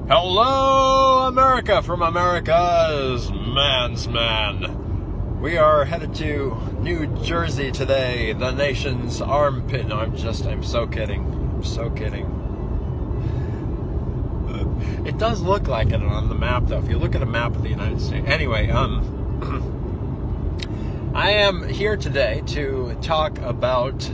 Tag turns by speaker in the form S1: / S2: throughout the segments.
S1: Hello, America, from America's Man's Man. We are headed to New Jersey today, the nation's armpit. No, I'm so kidding. I'm so kidding. It does look like it on the map, though. If you look at a map of the United States. Anyway, I am here today to talk about,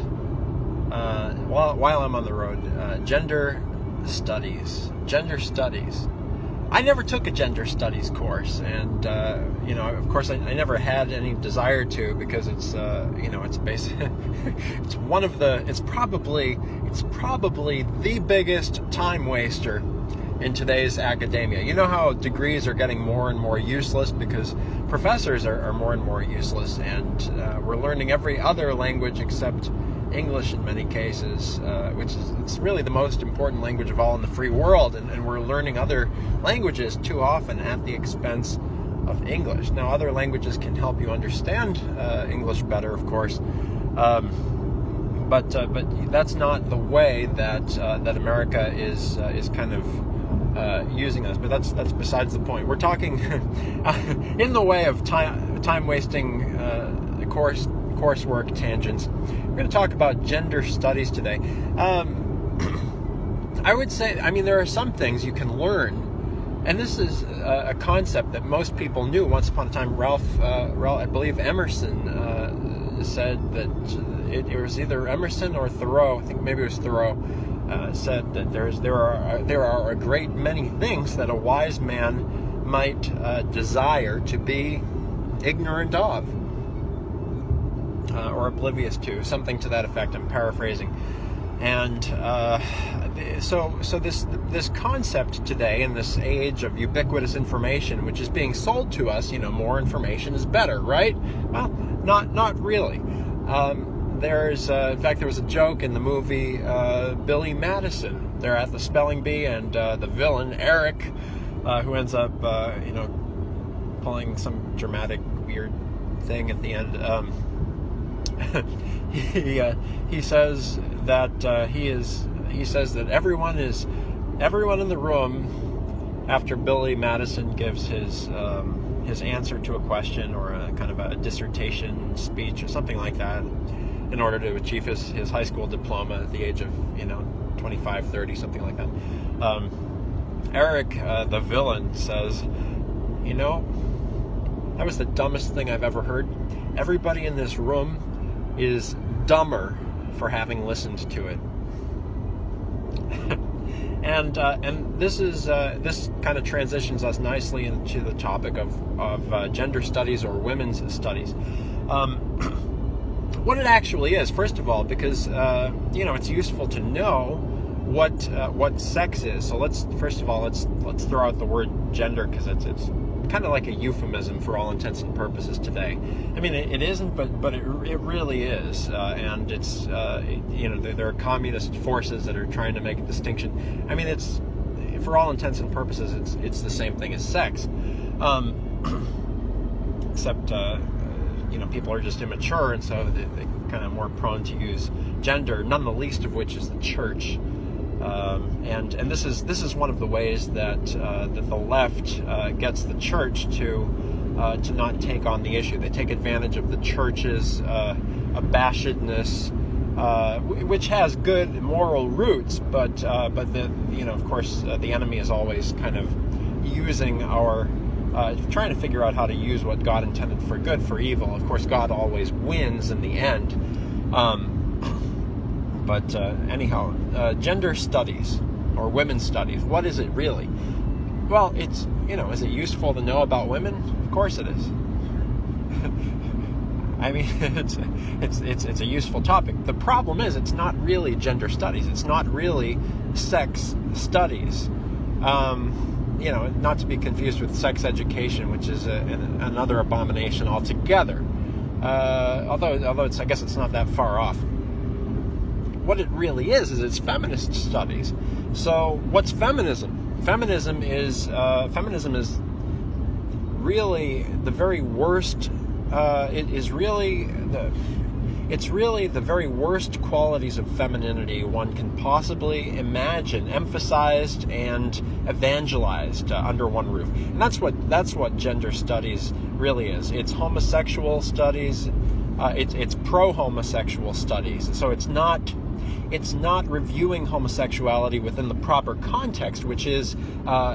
S1: while I'm on the road, gender studies. I never took a gender studies course, and of course, I never had any desire to, because it's basic. It's probably the biggest time waster in today's academia. You know how degrees are getting more and more useless because professors are more and more useless, and we're learning every other language except English in many cases, which is it's really the most important language of all in the free world, and we're learning other languages too often at the expense of English. Now, other languages can help you understand English better, of course, but that's not the way that America is kind of using us. But that's besides the point. We're talking in the way of time wasting coursework tangents. We're going to talk about gender studies today. I would say, there are some things you can learn, and this is a concept that most people knew once upon a time. Ralph, I believe Emerson said that it was either Emerson or Thoreau. I think maybe it was Thoreau. Said that there are a great many things that a wise man might desire to be ignorant of. Or oblivious to, something to that effect. I'm paraphrasing, and so this concept today, in this age of ubiquitous information, which is being sold to us, more information is better, right? Well, not really. In fact, there was a joke in the movie Billy Madison. They're at the spelling bee, and the villain Eric, who ends up pulling some dramatic weird thing at the end. He says that everyone in the room, after Billy Madison gives his answer to a question or a kind of a dissertation speech or something like that, in order to achieve his high school diploma at the age of 25, 30, something like that. Eric, the villain, says, that was the dumbest thing I've ever heard. Everybody in this room is dumber for having listened to it. and this kind of transitions us nicely into the topic of gender studies or women's studies. What it actually is, first of all, because it's useful to know what sex is. So let's throw out the word gender, because it's kind of like a euphemism for all intents and purposes today. It isn't, but it really is, and it's there are communist forces that are trying to make a distinction. It's, for all intents and purposes, it's the same thing as sex, except people are just immature, and so they kind of more prone to use gender. None the least of which is the church. And this is one of the ways that the left gets the church to not take on the issue. They take advantage of the church's abashedness, which has good moral roots, but of course the enemy is always kind of using trying to figure out how to use what God intended for good for evil. Of course, God always wins in the end. But anyhow, gender studies or women's studies, what is it really? Well, it's, is it useful to know about women? Of course it is. It's a useful topic. The problem is, it's not really gender studies. It's not really sex studies. Not to be confused with sex education, which is another abomination altogether. Although I guess it's not that far off. What it really is it's feminist studies. So what's feminism? Feminism is really the very worst. It is really it's really the very worst qualities of femininity one can possibly imagine, emphasized and evangelized under one roof. And that's what gender studies really is. It's homosexual studies. It's pro-homosexual studies. So it's not reviewing homosexuality within the proper context, which is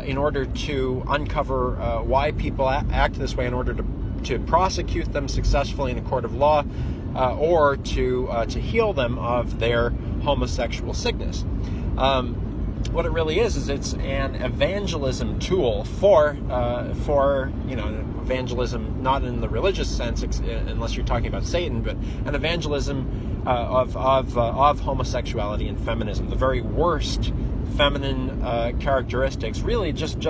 S1: in order to uncover why people act this way, in order to prosecute them successfully in a court of law, or to heal them of their homosexual sickness. What it really is it's an evangelism tool for evangelism, not in the religious sense, unless you're talking about Satan, but an evangelism of homosexuality and feminism, the very worst feminine characteristics, really just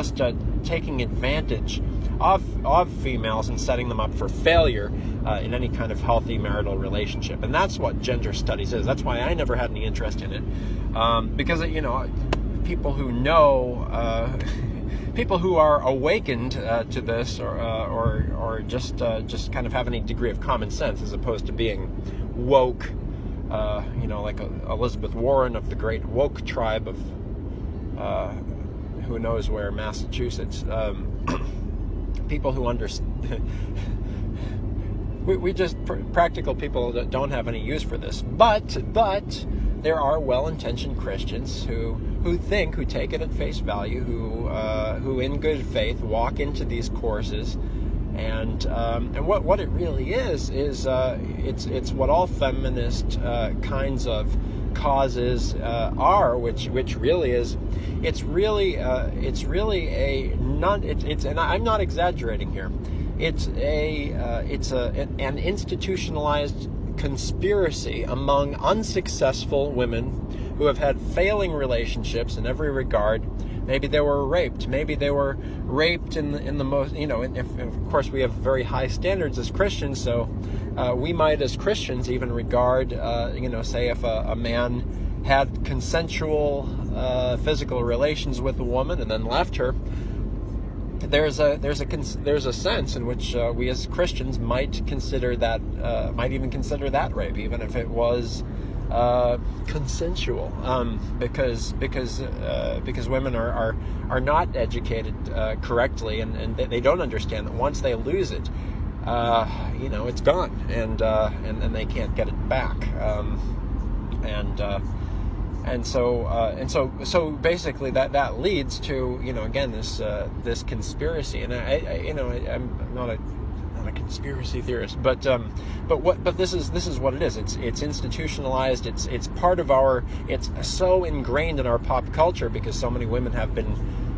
S1: taking advantage of females and setting them up for failure in any kind of healthy marital relationship. And that's what gender studies is. That's why I never had any interest in it, because people who know, people who are awakened to this, or just kind of have any degree of common sense, as opposed to being woke, like Elizabeth Warren of the great woke tribe of who knows where, Massachusetts. People who understand. we just practical people that don't have any use for this. But there are well-intentioned Christians who take it at face value, who in good faith walk into these courses, and what it really is it's what all feminist kinds of causes are, which really is, it's really a non, it's and I'm not exaggerating here, it's an institutionalized conspiracy among unsuccessful women who have had failing relationships in every regard. Maybe they were raped. Maybe they were raped in the most, of course we have very high standards as Christians, so we might as Christians even regard, say if a man had consensual physical relations with a woman and then left her, there's a sense in which we as Christians might consider that, might even consider that rape, even if it was consensual, because women are not educated correctly, and they don't understand that once they lose it, it's gone, and they can't get it back, and so basically that leads to again this conspiracy, and I'm not a conspiracy theorist, but this is what it is. It's institutionalized. It's part of it's so ingrained in our pop culture because so many women have been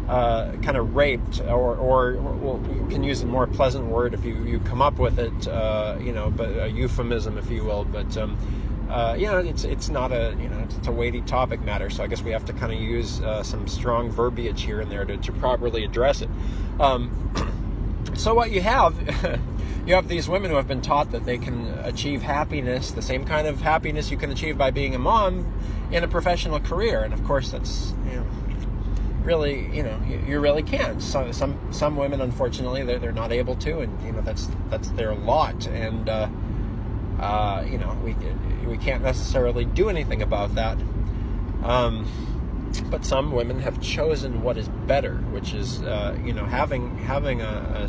S1: kind of raped, or you can use a more pleasant word if you come up with it, but a euphemism, if you will. But it's not it's a weighty topic matter. So I guess we have to kind of use some strong verbiage here and there to properly address it. So what you have, you have these women who have been taught that they can achieve happiness, the same kind of happiness you can achieve by being a mom, in a professional career. And of course that's, really, you really can't. So some women, unfortunately, they're not able to, and that's their lot. And we can't necessarily do anything about that. But some women have chosen what is better, which is having a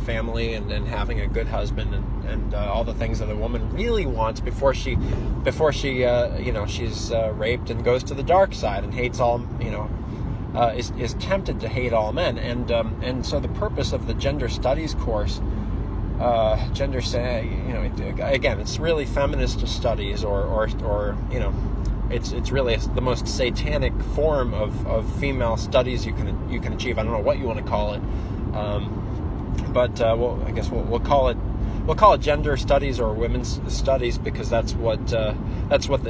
S1: family and having a good husband and all the things that a woman really wants before she she's raped and goes to the dark side and hates all, is tempted to hate all men. And so the purpose of the gender studies course, again, it's really feminist studies, or it's really the most satanic form of female studies you can achieve. I don't know what you want to call it, but I guess we'll call it gender studies or women's studies, because that's what the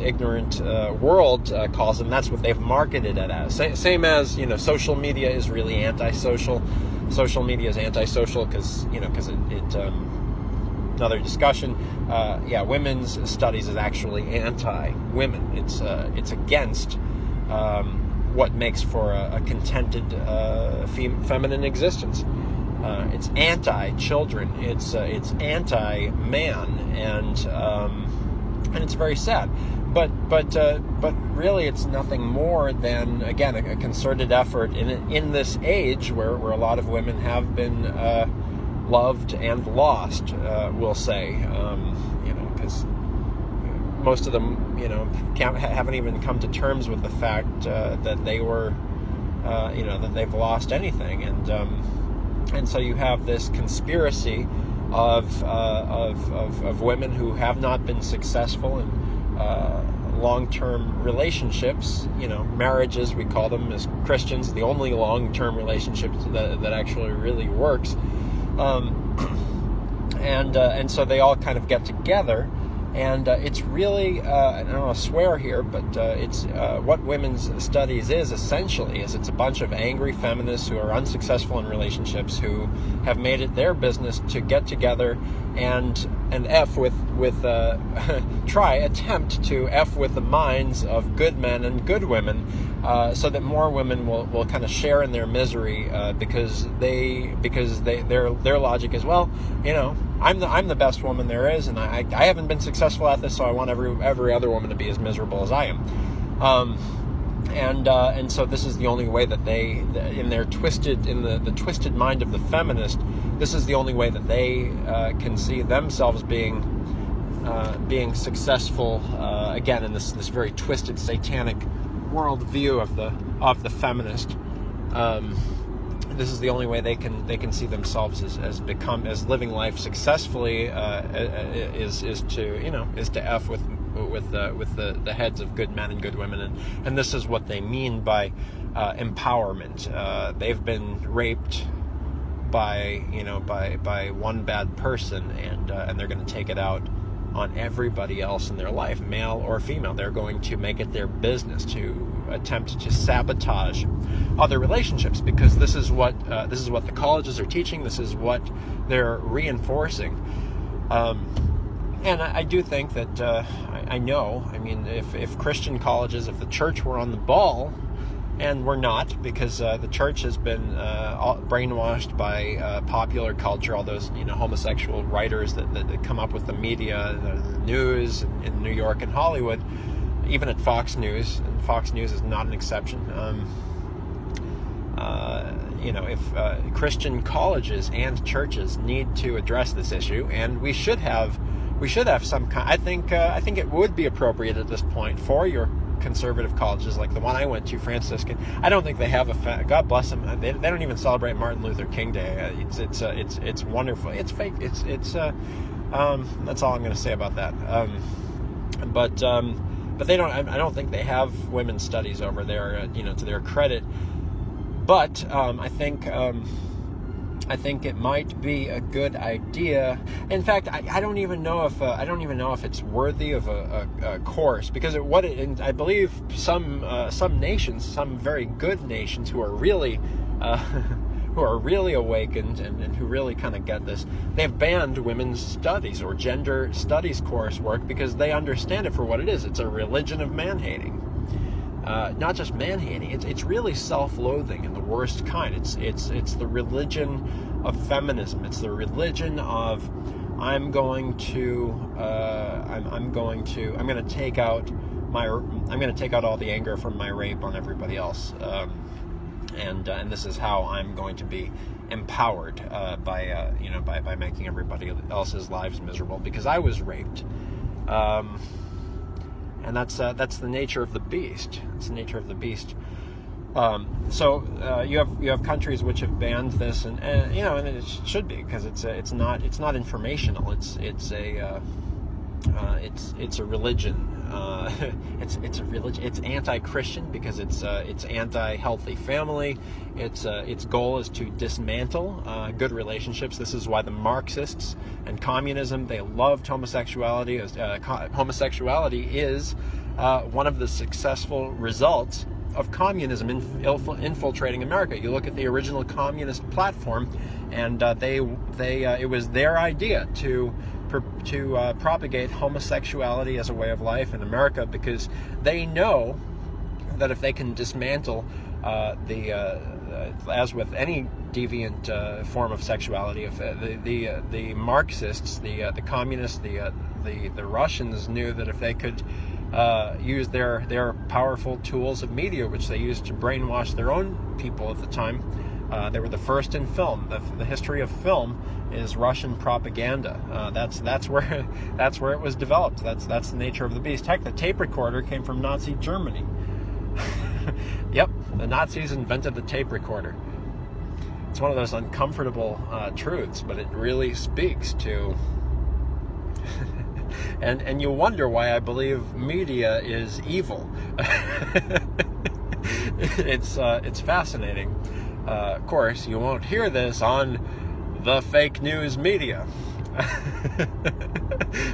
S1: ignorant world calls them. That's what they've marketed it as. Same as social media is really antisocial. Social media is antisocial because it another discussion. Women's studies is actually anti-women. It's against what makes for a contented feminine existence. It's anti-children. It's anti-man, and it's very sad. But really, it's nothing more than, again, a concerted effort in this age where a lot of women have been loved and lost. We'll say, because most of them, haven't even come to terms with the fact that they were, that they've lost anything, and so you have this conspiracy of women who have not been successful in long-term relationships, marriages, we call them as Christians, the only long-term relationships that actually really works, and so they all kind of get together. And it's really, I don't want to swear here, but it's what women's studies is essentially is it's a bunch of angry feminists who are unsuccessful in relationships, who have made it their business to get together and attempt to F with the minds of good men and good women, so that more women will kind of share in their misery, because their logic is, well, I'm the best woman there is, and I haven't been successful at this, so I want every other woman to be as miserable as I am. And so this is the only way that they, in the twisted mind of the feminist, this is the only way that they can see themselves being successful, again, in this very twisted, satanic worldview of the feminist. This is the only way they can see themselves as living life successfully, is to F with the heads of good men and good women, and this is what they mean by empowerment. They've been raped by one bad person, and they're going to take it out on everybody else in their life, male or female. They're going to make it their business to attempt to sabotage other relationships, because this is what the colleges are teaching. This is what they're reinforcing. And I do think that I know. I mean, if Christian colleges, if the church were on the ball, and we're not, because the church has been brainwashed by popular culture, all those homosexual writers that come up with the media, the news in New York and Hollywood, even at Fox News, and Fox News is not an exception. If Christian colleges and churches need to address this issue, and we should have some kind. I think it would be appropriate at this point for your conservative colleges like the one I went to, Franciscan. I don't think they have God bless them. They don't even celebrate Martin Luther King Day. It's wonderful. It's fake. It's that's all I'm going to say about that. But they don't. I don't think they have women's studies over there. To their credit. But I think it might be a good idea. In fact, I don't even know if it's worthy of a course, because I believe some nations, some very good nations who are really awakened and who really kind of get this, they've banned women's studies or gender studies coursework, because they understand it for what it is. It's a religion of man-hating. Not just man-hating, it's really self-loathing in the worst kind. It's the religion of feminism. It's the religion of I'm going to take out all the anger from my rape on everybody else, and this is how I'm going to be empowered by making everybody else's lives miserable because I was raped. And that's the nature of the beast. It's the nature of the beast. So you have countries which have banned this, and it should be, because it's not informational. It's a religion. It's a religion. It's anti-Christian because it's anti-healthy family. Its goal is to dismantle good relationships. This is why the Marxists and communism, they loved homosexuality. Homosexuality is one of the successful results of communism infiltrating America. You look at the original communist platform, and it was their idea to propagate homosexuality as a way of life in America, because they know that if they can dismantle as with any deviant form of sexuality, if the Marxists, the communists, the Russians knew that if they could use their powerful tools of media, which they used to brainwash their own people at the time. They were the first in film. The history of film is Russian propaganda. That's where it was developed. That's the nature of the beast. Heck, the tape recorder came from Nazi Germany. Yep, the Nazis invented the tape recorder. It's one of those uncomfortable truths, but it really speaks to. And you wonder why I believe media is evil. It's fascinating. Of course, you won't hear this on the fake news media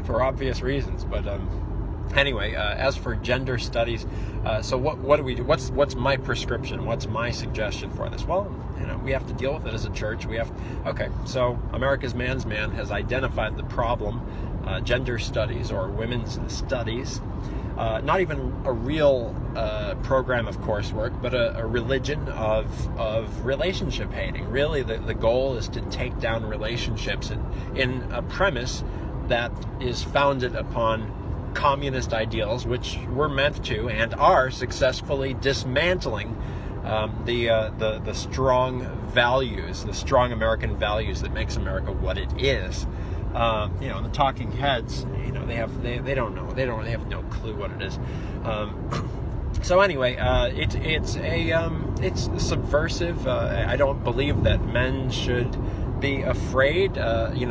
S1: for obvious reasons. But anyway, as for gender studies, so what do we do? What's my prescription? What's my suggestion for this? Well, we have to deal with it as a church. Okay, so America's Man's Man has identified the problem. Gender studies or women's studies, not even a real program of coursework, but a religion of relationship hating. Really, the goal is to take down relationships in a premise that is founded upon communist ideals, which we're meant to and are successfully dismantling the strong values, the strong American values that makes America what it is. The talking heads, they don't know. They have no clue what it is. So anyway, it's subversive. I don't believe that men should be afraid.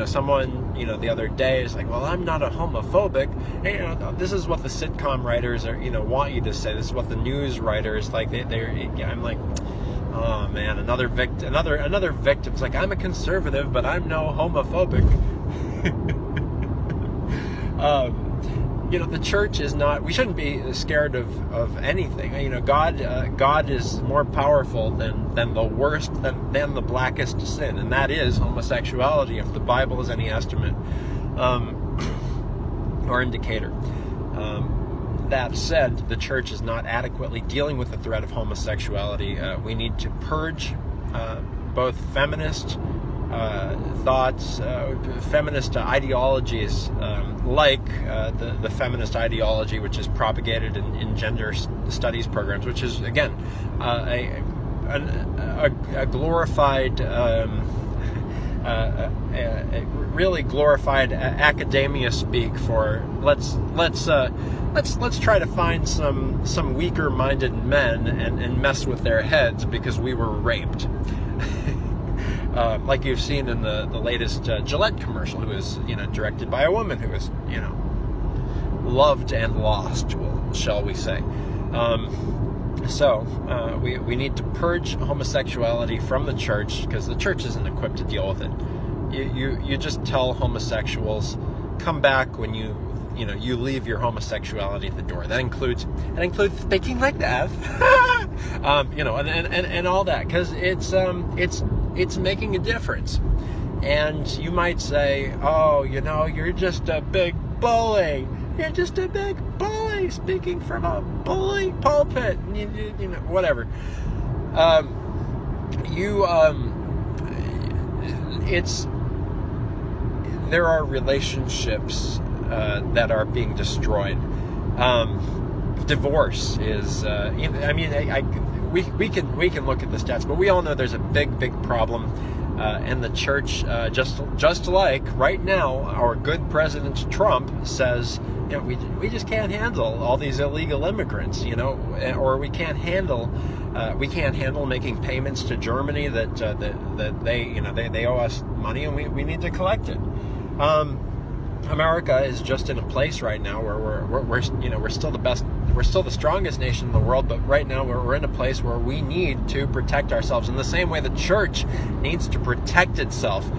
S1: Someone, the other day is like, well, I'm not a homophobic. And, this is what the sitcom writers want you to say. This is what the news writers like. I'm like, oh man, another victim. Another victim's like, I'm a conservative, but I'm no homophobic. The church is not. We shouldn't be scared of anything. God is more powerful than the worst, than the blackest sin, and that is homosexuality. If the Bible is any estimate or indicator. That said, the church is not adequately dealing with the threat of homosexuality. We need to purge both feminist thoughts, feminist ideologies, like the feminist ideology which is propagated in gender studies programs, which is again a glorified, really glorified academia speak for let's try to find some weaker-minded men and mess with their heads because we were raped. Like you've seen in the latest Gillette commercial, who was directed by a woman who was loved and lost, shall we say? So we need to purge homosexuality from the church because the church isn't equipped to deal with it. You just tell homosexuals, come back when you leave your homosexuality at the door. That includes speaking like that, and all that, because it's making a difference. And you might say, oh, you're just a big bully. You're just a big bully speaking from a bully pulpit. Whatever. There are relationships that are being destroyed. Divorce is. We can look at the stats, but we all know there's a big problem, and the church, just like right now, our good President Trump says, we just can't handle all these illegal immigrants, or we can't handle making payments to Germany that they owe us money and we need to collect it. America is just in a place right now where we're still the best. We're still the strongest nation in the world, but right now we're in a place where we need to protect ourselves in the same way the church needs to protect itself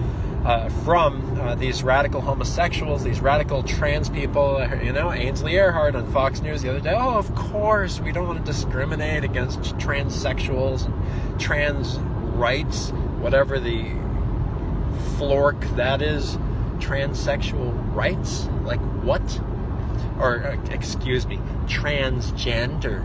S1: from these radical homosexuals, these radical trans people. Ainsley Earhardt on Fox News the other day. Oh, of course, we don't want to discriminate against transsexuals and trans rights, whatever the flork that is. Transsexual rights? Like what? Or, excuse me, transgender.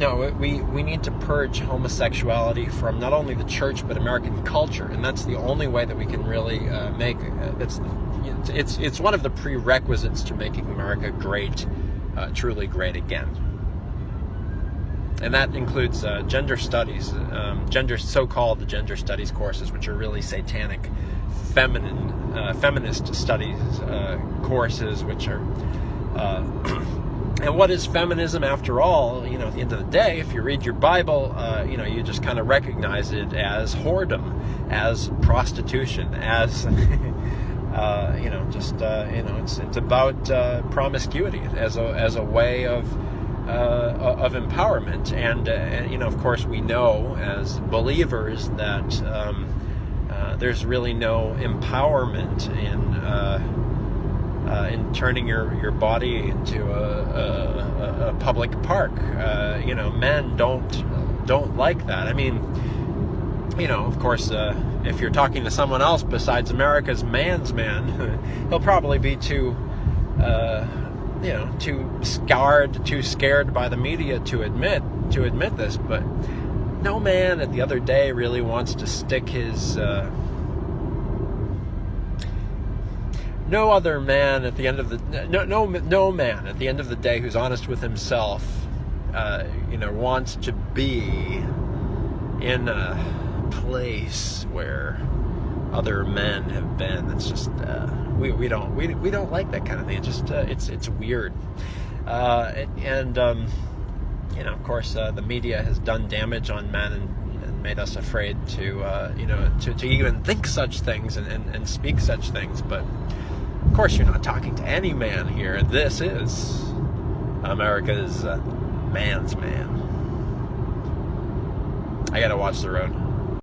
S1: no, we need to purge homosexuality from not only the church but American culture, and that's the only way that we can really make it's one of the prerequisites to making America great, truly great again. And that includes gender studies, so-called gender studies courses, which are really satanic, feminist studies courses, which are. And what is feminism after all? You know, at the end of the day, if you read your Bible, you know, you just kind of recognize it as whoredom, as prostitution, as you know, just you know, it's about promiscuity as a way of empowerment, and you know, of course, we know as believers that there's really no empowerment in turning your body into a public park. You know, men don't like that. I mean, you know, of course, if you're talking to someone else besides America's man's man, he'll probably be too scared by the media to admit this. But no man at the other day really wants to stick his. No other man at the end of the no man at the end of the day who's honest with himself, you know, wants to be in a place where other men have been. It's just we don't like that kind of thing. It's just it's weird, and you know, of course, the media has done damage on men and made us afraid to you know, to even think such things and speak such things. But of course, you're not talking to any man here. This is America's man's man. I gotta watch the road.